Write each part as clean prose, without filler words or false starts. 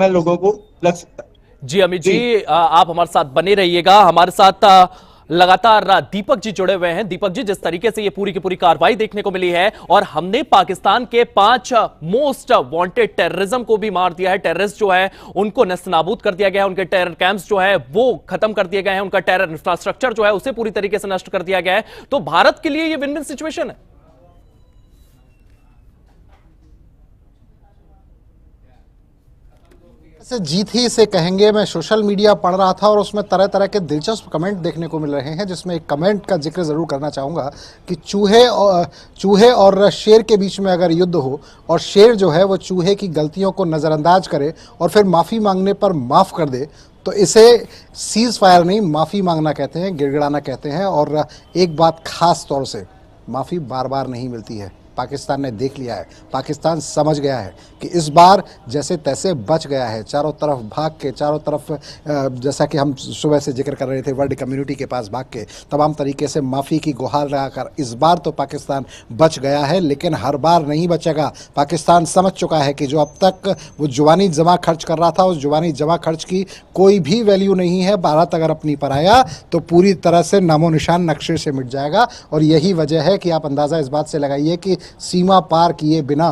में लोगों को लग सकता है। जी अमित जी जी, आप हमारे साथ बने रहिएगा। हमारे साथ लगातार दीपक जी जुड़े हुए हैं। दीपक जी, जिस तरीके से ये पूरी की पूरी कार्रवाई देखने को मिली है और हमने पाकिस्तान के 5 मोस्ट वांटेड टेररिज्म को भी मार दिया है, टेररिस्ट जो है उनको नेस्तनाबूद कर दिया गया है, उनके टेरर कैंप्स जो है वो खत्म कर दिए गए हैं, उनका टेरर इंफ्रास्ट्रक्चर जो है उसे पूरी तरीके से नष्ट कर दिया गया है, तो भारत के लिए ये विन विन सिचुएशन है। से जीत ही इसे कहेंगे। मैं सोशल मीडिया पढ़ रहा था और उसमें तरह तरह के दिलचस्प कमेंट देखने को मिल रहे हैं, जिसमें एक कमेंट का जिक्र ज़रूर करना चाहूँगा कि चूहे और शेर के बीच में अगर युद्ध हो और शेर जो है वो चूहे की गलतियों को नज़रअंदाज करे और फिर माफ़ी मांगने पर माफ़ कर दे, तो इसे सीज़ फायर नहीं, माफ़ी मांगना कहते हैं, गिड़गिड़ाना कहते हैं। और एक बात ख़ास तौर से, माफ़ी बार बार नहीं मिलती है। पाकिस्तान ने देख लिया है, पाकिस्तान समझ गया है कि इस बार जैसे तैसे बच गया है। चारों तरफ भाग के, चारों तरफ जैसा कि हम सुबह से जिक्र कर रहे थे, वर्ल्ड कम्युनिटी के पास भाग के तमाम तरीके से माफ़ी की गुहार लगाकर इस बार तो पाकिस्तान बच गया है, लेकिन हर बार नहीं बचेगा। पाकिस्तान समझ चुका है कि जो अब तक वो जुबानी जमा खर्च कर रहा था, उस जुबानी जमा खर्च की कोई भी वैल्यू नहीं है। भारत अगर अपनी पर आया तो पूरी तरह से नामो निशान नक्शे से मिट जाएगा। और यही वजह है कि आप अंदाज़ा इस बात से लगाइए कि सीमा पार किए बिना,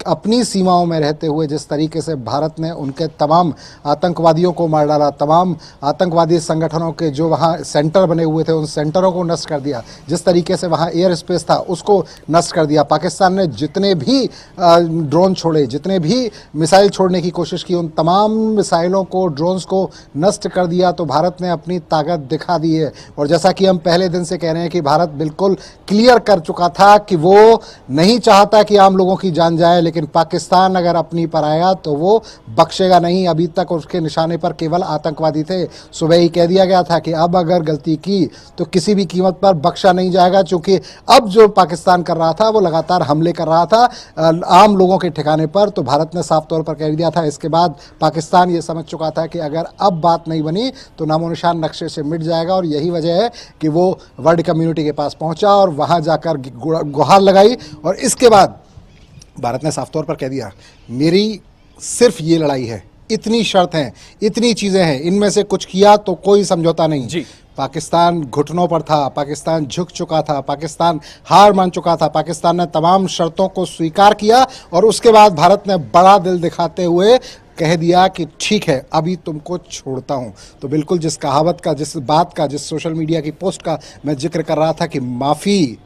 अपनी सीमाओं में रहते हुए जिस तरीके से भारत ने उनके तमाम आतंकवादियों को मार डाला, तमाम आतंकवादी संगठनों के जो वहाँ सेंटर बने हुए थे उन सेंटरों को नष्ट कर दिया, जिस तरीके से वहाँ एयर स्पेस था उसको नष्ट कर दिया। पाकिस्तान ने जितने भी ड्रोन छोड़े, जितने भी मिसाइल छोड़ने की कोशिश की, उन तमाम मिसाइलों को, ड्रोन्स को नष्ट कर दिया। तो भारत ने अपनी ताकत दिखा दी है। और जैसा कि हम पहले दिन से कह रहे हैं कि भारत बिल्कुल क्लियर कर चुका था कि वो नहीं चाहता कि आम लोगों की जान जाए, लेकिन पाकिस्तान अगर अपनी पर आया तो वो बख्शेगा नहीं। अभी तक उसके निशाने पर केवल आतंकवादी थे। सुबह ही कह दिया गया था कि अब अगर गलती की तो किसी भी कीमत पर बख्शा नहीं जाएगा, क्योंकि अब जो पाकिस्तान कर रहा था वो लगातार हमले कर रहा था आम लोगों के ठिकाने पर। तो भारत ने साफ तौर पर कह दिया था। इसके बाद पाकिस्तान ये समझ चुका था कि अगर अब बात नहीं बनी तो नामो निशान नक्शे से मिट जाएगा। और यही वजह है कि वो वर्ल्ड कम्युनिटी के पास पहुंचा और वहां जाकर गुहार लगाई। और इसके बाद भारत ने साफ तौर पर कह दिया, मेरी सिर्फ ये लड़ाई है, इतनी शर्त हैं, इतनी चीज़ें हैं, इनमें से कुछ किया तो कोई समझौता नहीं। जी। पाकिस्तान घुटनों पर था, पाकिस्तान झुक चुका था, पाकिस्तान हार मान चुका था। पाकिस्तान ने तमाम शर्तों को स्वीकार किया और उसके बाद भारत ने बड़ा दिल दिखाते हुए कह दिया कि ठीक है, अभी तुमको छोड़ता हूं। तो बिल्कुल जिस कहावत का, जिस बात का, जिस सोशल मीडिया की पोस्ट का मैं जिक्र कर रहा था कि माफ़ी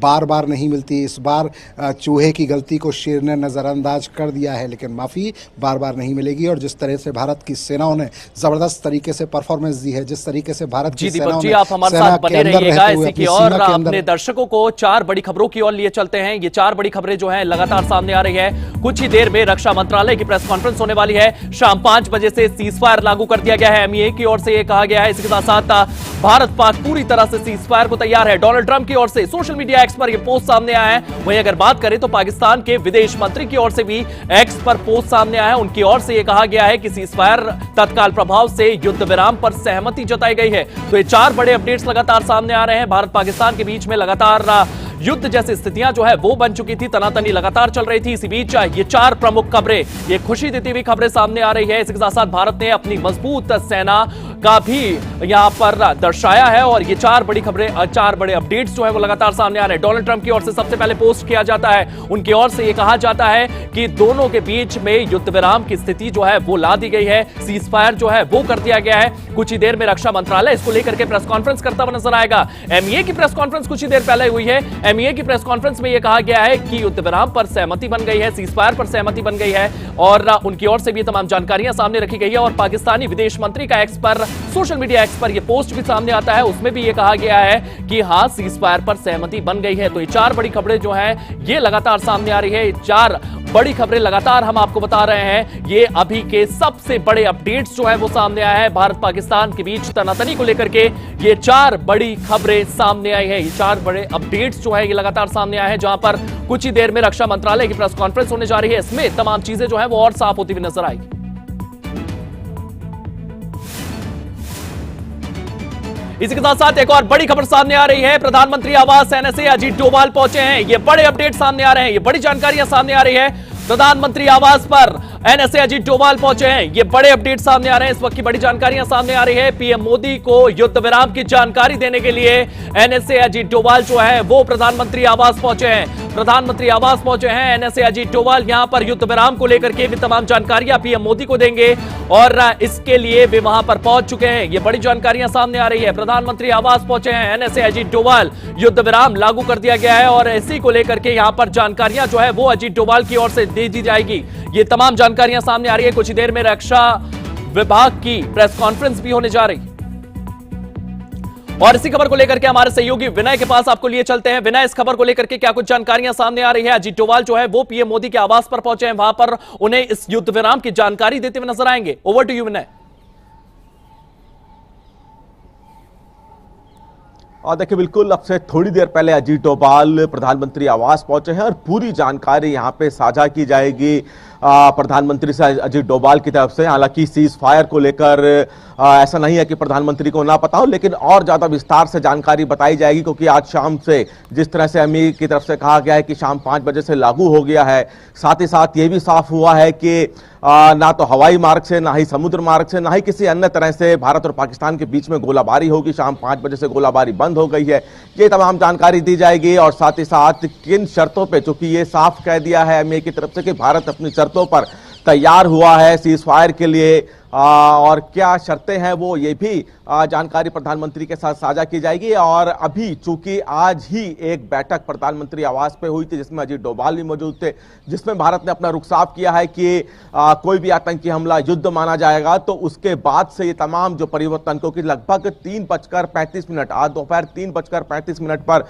बार बार नहीं मिलती, इस बार चूहे की गलती को शेर ने नज़रअंदाज कर दिया है, लेकिन माफ़ी बार बार नहीं मिलेगी। और जिस तरह से भारत की सेनाओं ने ज़बरदस्त तरीके से परफॉर्मेंस दी है, जिस तरीके से भारत की सेनाओं ने आप हमारे साथ बने रहिएगा इसी की और अपने दर्शकों को 4 बड़ी खबरों की ओर लिए चलते हैं। ये 4 बड़ी खबरें जो हैं लगातार सामने आ रही है। कुछ ही देर में रक्षा मंत्रालय की प्रेस कॉन्फ्रेंस होने वाली है। शाम 5 बजे से सीज फायर लागू कर दिया गया है, MEA की ओर से यह कहा गया है। इसके साथ साथ भारत पाक पूरी तरह से सीज फायर को तैयार है। डोनाल्ड ट्रंप की ओर से सोशल मीडिया एक्स पर यह पोस्ट सामने आया है। वहीं अगर बात करें तो पाकिस्तान के विदेश मंत्री की ओर से भी एक्स पर पोस्ट सामने आया है। उनकी ओर से यह कहा गया है कि सीज फायर तत्काल प्रभाव से युद्ध विराम पर सहमति जताई गई है। तो ये 4 बड़े अपडेट्स लगातार सामने आ रहे हैं। भारत पाकिस्तान के बीच में लगातार युद्ध जैसी स्थितियां जो है वो बन चुकी थी, तनातनी लगातार चल रही थी। इसी बीच ये 4 प्रमुख खबरें, ये खुशी देती हुई खबरें सामने आ रही है। इसके साथ साथ भारत ने अपनी मजबूत सेना का भी यहां पर दर्शाया है। और ये 4 बड़ी खबरें, 4 बड़े अपडेट्स जो है वो लगातार सामने आ रहे हैं। डोनाल्ड ट्रंप की ओर से सबसे पहले पोस्ट किया जाता है। उनकी ओर से यह कहा जाता है कि दोनों के बीच में युद्ध विराम की स्थिति जो है वो ला दी गई है, सीज फायर जो है वो कर दिया गया है। कुछ ही देर में रक्षा मंत्रालय इसको लेकर के प्रेस कॉन्फ्रेंस करता हुआ नजर आएगा। MEA की प्रेस कॉन्फ्रेंस कुछ ही देर पहले हुई है। MEA की प्रेस कॉन्फ्रेंस में यह कहा गया है कि युद्ध विराम पर सहमति बन गई है, सीज फायर पर सहमति बन गई है। और उनकी ओर से भी तमाम जानकारियां सामने रखी गई है। और पाकिस्तानी विदेश मंत्री का एक्स पर, सोशल मीडिया एक्स पर यह पोस्ट भी सामने आता है। उसमें भी यह कहा गया है कि हां, सीज फायर पर सहमति बन गई है। तो ये 4 बड़ी खबरें जो हैं ये लगातार सामने आ रही है। 4 बड़ी खबरें लगातार हम आपको बता रहे हैं। ये अभी के सबसे बड़े अपडेट्स जो है वो सामने आया है। भारत पाकिस्तान के बीच तनातनी को लेकर के ये 4 बड़ी खबरें सामने आई है। ये 4 बड़े अपडेट्स जो है ये लगातार सामने आए हैं, जहां पर कुछ ही देर में रक्षा मंत्रालय की प्रेस कॉन्फ्रेंस होने जा रही है। इसमें तमाम चीजें जो है वो और साफ होती हुई नजर आएगी। इसी के साथ साथ एक और बड़ी खबर सामने आ रही है। प्रधानमंत्री आवास NSA अजीत डोभाल पहुंचे हैं। ये बड़े अपडेट सामने आ रहे हैं, ये बड़ी जानकारियां सामने आ रही है। प्रधानमंत्री आवास पर एनएसए अजीत डोभाल पहुंचे हैं। ये बड़े अपडेट सामने आ रहे हैं, इस वक्त की बड़ी जानकारियां सामने आ रही है। पीएम मोदी को युद्ध विराम की जानकारी देने के लिए एनएसए अजीत डोभाल जो है वो प्रधानमंत्री आवास पहुंचे हैं। प्रधानमंत्री आवास पहुंचे हैं एनएसए अजीत डोभाल। यहां पर युद्ध विराम को लेकर के भी तमाम जानकारियां पीएम मोदी को देंगे और इसके लिए वे वहां पर पहुंच चुके हैं। ये बड़ी जानकारियां सामने आ रही है। प्रधानमंत्री आवास पहुंचे हैं एनएसए अजीत डोभाल। युद्ध विराम लागू कर दिया गया है और इसी को लेकर के यहां पर जानकारियां जो है वो अजीत डोभाल की ओर से दे दी जाएगी। ये तमाम जानकारियां सामने आ रही है। कुछ ही देर में रक्षा विभाग की प्रेस कॉन्फ्रेंस भी होने जा रही है और इसी खबर को लेकर के हमारे सहयोगी विनय के पास आपको लिए चलते हैं। विनय, इस खबर को लेकर के क्या कुछ जानकारियां सामने आ रही है? अजीत डोभाल जो है वो पीएम मोदी के आवास पर पहुंचे हैं, वहां पर उन्हें इस युद्ध विराम की जानकारी देते हुए नजर आएंगे। ओवर टू यू विनय। और देखिए, बिल्कुल अब से थोड़ी देर पहले अजीत डोभाल प्रधानमंत्री आवास पहुंचे हैं और पूरी जानकारी यहां पे साझा की जाएगी प्रधानमंत्री से अजीत डोभाल की तरफ से। हालांकि सीज फायर को लेकर ऐसा नहीं है कि प्रधानमंत्री को ना पता हो, लेकिन और ज्यादा विस्तार से जानकारी बताई जाएगी, क्योंकि आज शाम से जिस तरह से अमीर की तरफ से कहा गया है कि शाम 5 बजे से लागू हो गया है, साथ ही साथ ये भी साफ हुआ है कि ना तो हवाई मार्ग से, ना ही समुद्र मार्ग से, ना ही किसी अन्य तरह से भारत और पाकिस्तान के बीच में गोलाबारी होगी। शाम 5 बजे से गोलाबारी बंद हो गई है, ये तमाम जानकारी दी जाएगी। और साथ ही साथ किन शर्तों पे, चूंकि ये साफ कह दिया है अमेरिका की तरफ से कि भारत अपनी शर्तों पर तैयार हुआ है सीज फायर के लिए, और क्या शर्तें हैं वो ये भी जानकारी प्रधानमंत्री के साथ साझा की जाएगी। और अभी चूंकि आज ही एक बैठक प्रधानमंत्री आवास पे हुई थी जिसमें अजीत डोभाल भी मौजूद थे, जिसमें भारत ने अपना रुख साफ किया है कि कोई भी आतंकी हमला युद्ध माना जाएगा। तो उसके बाद से ये तमाम जो परिवर्तन, क्योंकि लगभग 3:35 आज दोपहर 3:35 पर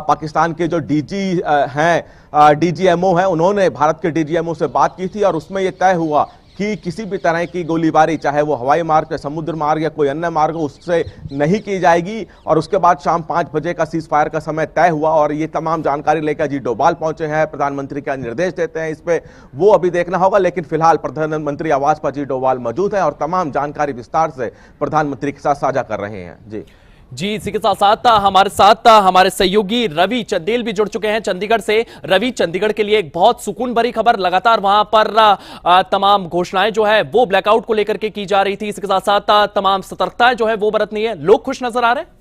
पाकिस्तान के जो डीजी हैं, डीजीएमओ हैं, उन्होंने भारत के डीजीएमओ से बात की थी और उसमें यह तय हुआ कि किसी भी तरह की गोलीबारी, चाहे वो हवाई मार्ग या समुद्र मार्ग या कोई अन्य मार्ग हो, उससे नहीं की जाएगी। और उसके बाद शाम 5 बजे का सीज फायर का समय तय हुआ और ये तमाम जानकारी लेकर अजीत डोभाल पहुंचे हैं। प्रधानमंत्री क्या निर्देश देते हैं इस पे वो अभी देखना होगा, लेकिन फिलहाल प्रधानमंत्री आवास पर अजीत डोभाल मौजूद है और तमाम जानकारी विस्तार से प्रधानमंत्री के साथ साझा कर रहे हैं। जी, इसी के साथ साथ हमारे सहयोगी रवि चंदेल भी जुड़ चुके हैं चंडीगढ़ से। रवि, चंडीगढ़ के लिए एक बहुत सुकून भरी खबर, लगातार वहां पर तमाम घोषणाएं जो है वो ब्लैकआउट को लेकर के की जा रही थी। इसके साथ साथ तमाम सतर्कताएं जो है वो बरतनी है। लोग खुश नजर आ रहे हैं।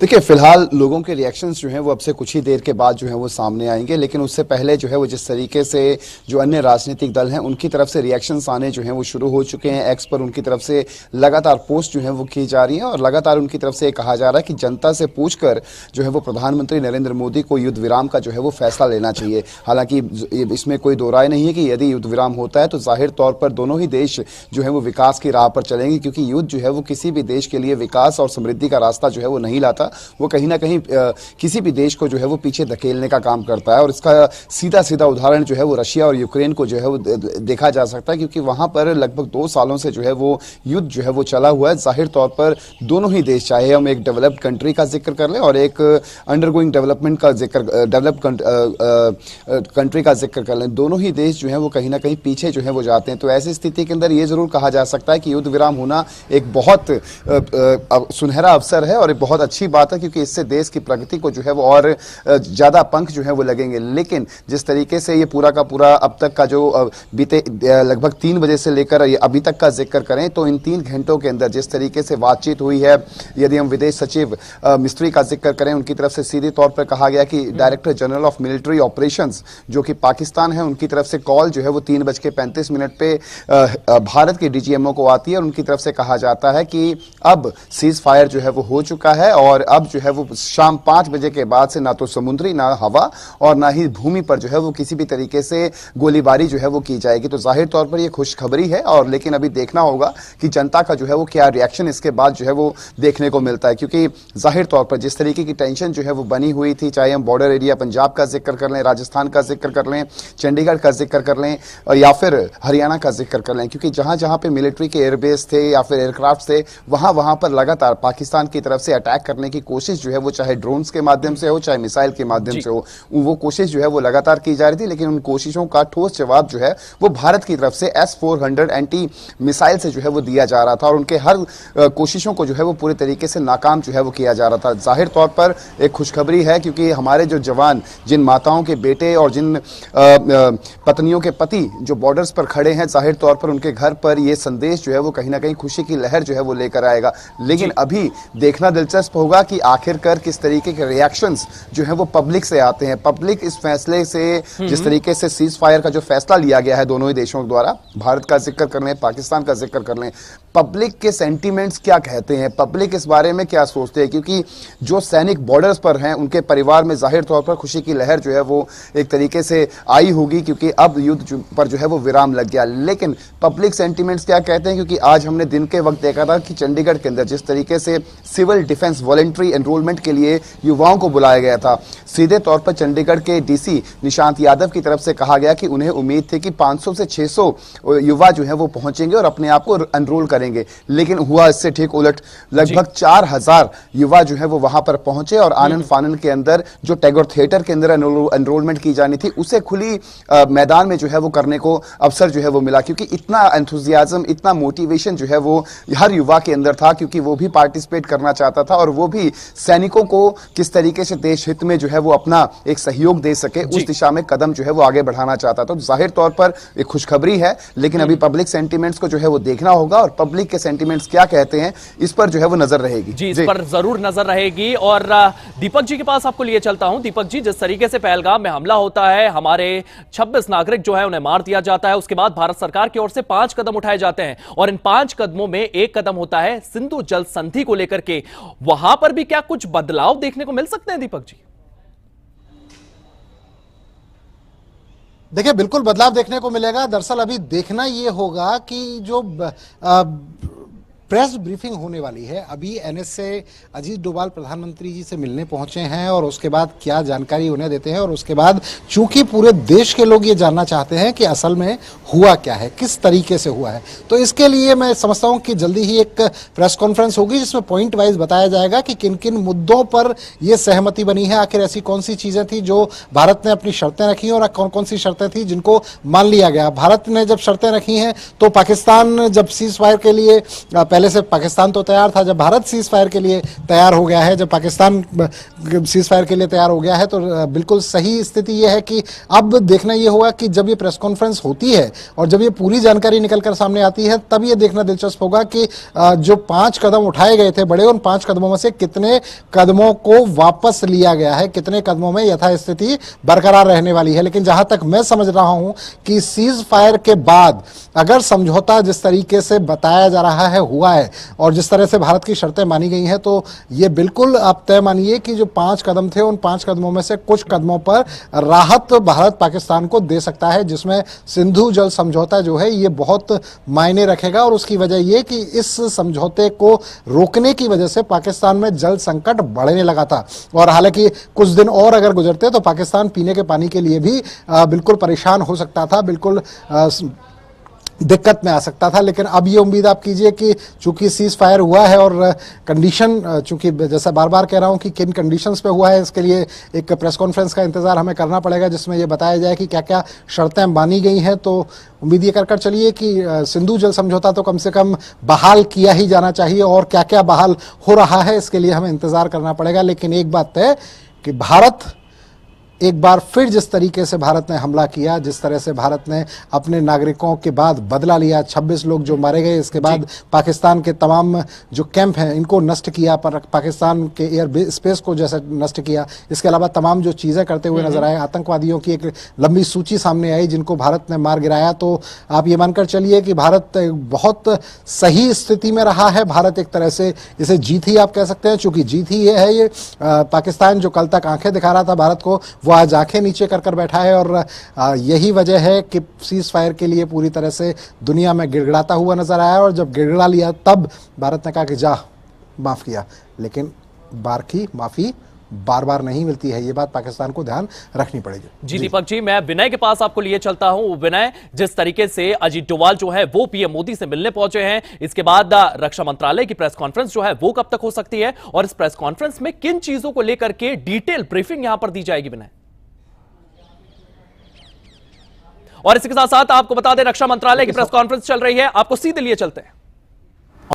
देखिए, फिलहाल लोगों के रिएक्शंस जो हैं वो अब से कुछ ही देर के बाद जो है वो सामने आएंगे, लेकिन उससे पहले जो है वो जिस तरीके से जो अन्य राजनीतिक दल हैं उनकी तरफ से रिएक्शंस आने जो हैं वो शुरू हो चुके हैं। एक्स पर उनकी तरफ से लगातार पोस्ट जो है वो की जा रही है और लगातार उनकी तरफ से कहा जा रहा है कि जनता से पूछकर जो है वो प्रधानमंत्री नरेंद्र मोदी को युद्ध विराम का जो है वो फैसला लेना चाहिए। हालांकि इसमें कोई दो राय नहीं है कि यदि युद्ध विराम होता है तो जाहिर तौर पर दोनों ही देश जो है वो विकास की राह पर चलेंगे, क्योंकि युद्ध जो है वो किसी भी देश के लिए विकास और समृद्धि का रास्ता जो है वो नहीं लाता, वो कहीं ना कहीं किसी भी देश को जो है वो पीछे धकेलने का काम करता है। और इसका सीधा सीधा उदाहरण जो है वो रशिया और यूक्रेन को जो है वो देखा जा सकता है, क्योंकि वहां पर लगभग 2 सालों से जो है वो युद्ध जो है वो चला हुआ है। जाहिर तौर पर दोनों ही देश, चाहे हम एक डेवलप्ड कंट्री का जिक्र कर लें और एक अंडरगोइंग डेवलपमेंट का जिक्र, डेवलप्ड कंट्री का जिक्र कर लें, दोनों ही देश जो है वो कहीं ना कहीं पीछे जो है वो जाते हैं। तो ऐसी स्थिति के अंदर ये जरूर कहा जा सकता है कि युद्ध विराम होना एक बहुत सुनहरा अवसर है और एक बहुत अच्छी बात है, क्योंकि इससे देश की प्रगति को जो है वो और ज्यादा पंख जो है वो लगेंगे। लेकिन जिस तरीके से ये पूरा का पूरा अब तक का जो बीते लगभग 3 बजे से लेकर अभी तक का जिक्र करें तो इन 3 घंटों के अंदर जिस तरीके से बातचीत हुई है, यदि हम विदेश सचिव मिस्त्री का जिक्र करें, उनकी तरफ से सीधे तौर पर कहा गया कि director general of military operations जो कि पाकिस्तान है, उनकी तरफ से कॉल जो है वो 3:35 पे भारत के डीजीएमओ को आती है और उनकी तरफ से कहा जाता है कि अब सीज फायर जो है वो हो चुका है और अब जो है वो शाम 5 बजे के बाद से ना तो समुद्री, ना हवा और ना ही भूमि पर जो है वो किसी भी तरीके से गोलीबारी जो है वो की जाएगी। तो जाहिर तौर पर ये खुशखबरी है और लेकिन अभी देखना होगा कि जनता का जो है वो क्या रिएक्शन इसके बाद जो है वो देखने को मिलता है, क्योंकि जाहिर तौर पर जिस तरीके की टेंशन जो है वो बनी हुई थी, चाहे हम बॉर्डर एरिया पंजाब का जिक्र कर लें, राजस्थान का जिक्र कर लें, चंडीगढ़ का जिक्र कर लें या फिर हरियाणा का जिक्र कर लें, क्योंकि जहां जहां पे मिलिट्री के एयरबेस थे या फिर एयरक्राफ्ट थे, वहां पर लगातार पाकिस्तान की तरफ से अटैक करने की कोशिश जो है वो चाहे ड्रोन्स के माध्यम से हो, चाहे मिसाइल के माध्यम से हो, वो कोशिश जो है वो लगातार की जा रही थी, लेकिन उन कोशिशों का ठोस जवाब जो है वो भारत की तरफ से S-400 एंटी मिसाइल से जो है वो दिया जा रहा था और उनके हर कोशिशों को जो है वो पूरे तरीके से नाकाम जो है वो किया जा रहा था। जाहिर तौर पर एक खुशखबरी है, क्योंकि हमारे जो जवान, जिन माताओं के बेटे और जिन पत्नियों के पति जो बॉर्डर्स पर खड़े हैं, जाहिर तौर पर उनके घर पर ये संदेश जो है वो कहीं ना कहीं खुशी की लहर जो है वो लेकर आएगा। लेकिन अभी देखना दिलचस्प होगा कि आखिरकार किस तरीके के रिएक्शंस जो है वो पब्लिक से आते हैं। पब्लिक इस फैसले से, जिस तरीके से सीज फायर का जो फैसला लिया गया है दोनों ही देशों द्वारा, भारत का जिक्र कर लें, पाकिस्तान का जिक्र कर लें, पब्लिक के सेंटीमेंट्स क्या कहते हैं, पब्लिक इस बारे में क्या सोचते हैं, क्योंकि जो सैनिक बॉर्डर्स पर हैं उनके परिवार में जाहिर तौर पर खुशी की लहर जो है वो एक तरीके से आई होगी, क्योंकि अब युद्ध पर जो है वो विराम लग गया। लेकिन पब्लिक सेंटीमेंट्स क्या कहते हैं, क्योंकि आज हमने दिन के वक्त देखा था कि चंडीगढ़ के अंदर जिस तरीके से सिविल डिफेंस वॉलंटरी एनरोलमेंट के लिए युवाओं को बुलाया गया था, सीधे तौर पर चंडीगढ़ के डीसी निशांत यादव की तरफ से कहा गया कि उन्हें उम्मीद थी कि 500 से 600 युवा जो है वो पहुंचेंगे और अपने आप को एनरोल करेंगे, लेकिन हुआ इससे ठीक उलट। लगभग 4000 युवा जो है वो वहां पर पहुंचे और आनंद फानन के अंदर जो टैगोर थिएटर के अंदर एनरोलमेंट की जानी थी उसे खुली मैदान में जो है वो करने को अवसर जो है वो मिला, क्योंकि इतना एंथुजियाज्म, इतना मोटिवेशन जो है वो हर युवा के अंदर था, क्योंकि वो भी पार्टिसिपेट करना चाहता था और वो भी सैनिकों को किस तरीके से देश हित में जो है वो अपना एक सहयोग दे सके, उस दिशा में कदम जो है वो आगे बढ़ाना चाहता था। तो जाहिर तौर पर एक खुशखबरी है, लेकिन अभी पब्लिक सेंटीमेंट्स को जो है वो देखना होगा और पब्लिक के सेंटीमेंट्स क्या कहते हैं इस पर जो है वो नजर रहेगी। जी, इस पर जरूर नजर रहेगी। और दीपक जी के पास आपको लिए चलता हूं। दीपक जी, जिस तरीके से पहलगाम में हमला होता है, हमारे 26 नागरिक जो है उन्हें मार दिया जाता है, उसके बाद भारत सरकार की ओर से 5 कदम उठाए जाते हैं और इन 5 कदमों में एक कदम होता है सिंधु जल संधि को लेकर के। वहां पर भी क्या कुछ बदलाव देखने को मिल सकते हैं दीपक जी? देखिए, बिल्कुल बदलाव देखने को मिलेगा। दरअसल अभी देखना यह होगा कि जो प्रेस ब्रीफिंग होने वाली है, अभी एनएसए अजीत डोभाल प्रधानमंत्री जी से मिलने पहुंचे हैं और उसके बाद क्या जानकारी उन्हें देते हैं, और उसके बाद चूंकि पूरे देश के लोग ये जानना चाहते हैं कि असल में हुआ क्या है, किस तरीके से हुआ है, तो इसके लिए मैं समझता हूं कि जल्दी ही एक प्रेस कॉन्फ्रेंस होगी जिसमें पॉइंट वाइज बताया जाएगा कि किन किन मुद्दों पर यह सहमति बनी है, आखिर ऐसी कौन सी चीजें थी जो भारत ने अपनी शर्तें रखी और कौन कौन सी शर्तें थी जिनको मान लिया गया। भारत ने जब शर्तें रखी हैं तो पाकिस्तान जब सीज फायर के लिए, पहले से पाकिस्तान तो तैयार था, जब भारत सीज फायर के लिए तैयार हो गया है, जब पाकिस्तान सीज फायर के लिए तैयार हो गया है, तो बिल्कुल सही स्थिति यह है कि अब देखना यह होगा कि जब ये प्रेस कॉन्फ्रेंस होती है और जब ये पूरी जानकारी निकलकर सामने आती है, तब ये देखना दिलचस्प होगा कि जो 5 कदम उठाए गए थे बड़े, उन 5 कदमों में से कितने कदमों को वापस लिया गया है, कितने कदमों में यथास्थिति बरकरार रहने वाली है। लेकिन जहां तक मैं समझ रहा हूं कि सीज फायर के बाद अगर समझौता जिस तरीके से बताया जा रहा है हुआ है और जिस तरह से भारत की शर्तें मानी गई हैं, तो ये बिल्कुल आप तय मानिए कि जो 5 कदम थे, उन 5 कदमों में से कुछ कदमों पर राहत भारत पाकिस्तान को दे सकता है, जिसमें सिंधु जल समझौता जो है ये बहुत मायने रखेगा। और उसकी वजह ये कि इस समझौते को रोकने की वजह से पाकिस्तान में जल संकट बढ़ने लगा था, और हालांकि कुछ दिन और अगर गुजरते तो पाकिस्तान पीने के पानी के लिए भी बिल्कुल परेशान हो सकता था, बिल्कुल दिक्कत में आ सकता था। लेकिन अब ये उम्मीद आप कीजिए कि चूंकि सीज फायर हुआ है और कंडीशन, चूंकि जैसा बार बार कह रहा हूं कि किन कंडीशंस पे हुआ है, इसके लिए एक प्रेस कॉन्फ्रेंस का इंतजार हमें करना पड़ेगा जिसमें ये बताया जाए कि क्या क्या शर्तें मानी गई हैं। तो उम्मीद ये कर चलिए कि सिंधु जल समझौता तो कम से कम बहाल किया ही जाना चाहिए, और क्या क्या बहाल हो रहा है इसके लिए हमें इंतजार करना पड़ेगा। लेकिन एक बात है कि भारत एक बार फिर जिस तरीके से भारत ने हमला किया, जिस तरह से भारत ने अपने नागरिकों के बाद बदला लिया, 26 लोग जो मारे गए, इसके बाद पाकिस्तान के तमाम जो कैंप हैं इनको नष्ट किया, पर पाकिस्तान के एयर स्पेस को जैसे नष्ट किया, इसके अलावा तमाम जो चीज़ें करते हुए नजर आए, आतंकवादियों की एक लंबी सूची सामने आई जिनको भारत ने मार गिराया। तो आप ये मानकर चलिए कि भारत बहुत सही स्थिति में रहा है। भारत एक तरह से इसे जीत ही आप कह सकते हैं, चूंकि जीत ही ये है। ये पाकिस्तान जो कल तक आंखें दिखा रहा था भारत को, वो आज आंखें नीचे कर बैठा है, और यही वजह है कि सीज फायर के लिए पूरी तरह से दुनिया में गिड़गिड़ाता हुआ नजर आया, और जब गिड़गिड़ा लिया तब भारत ने कहा कि जा माफ किया, लेकिन बार की माफी बार बार नहीं मिलती है। ये बात पाकिस्तान को ध्यान रखनी पड़ेगी। जी दीपक जी, मैं विनय के पास आपको लिए चलता हूं। विनय, जिस तरीके से अजीत डोभाल जो है वो पीएम मोदी से मिलने पहुंचे हैं, इसके बाद रक्षा मंत्रालय की प्रेस कॉन्फ्रेंस जो है वो कब तक हो सकती है, और इस प्रेस कॉन्फ्रेंस में किन चीजों को लेकर के डिटेल ब्रीफिंग यहां पर दी जाएगी विनय? और इसी के साथ साथ आपको बता दें, रक्षा मंत्रालय की प्रेस कॉन्फ्रेंस चल रही है, आपको सीधे लिए चलते हैं।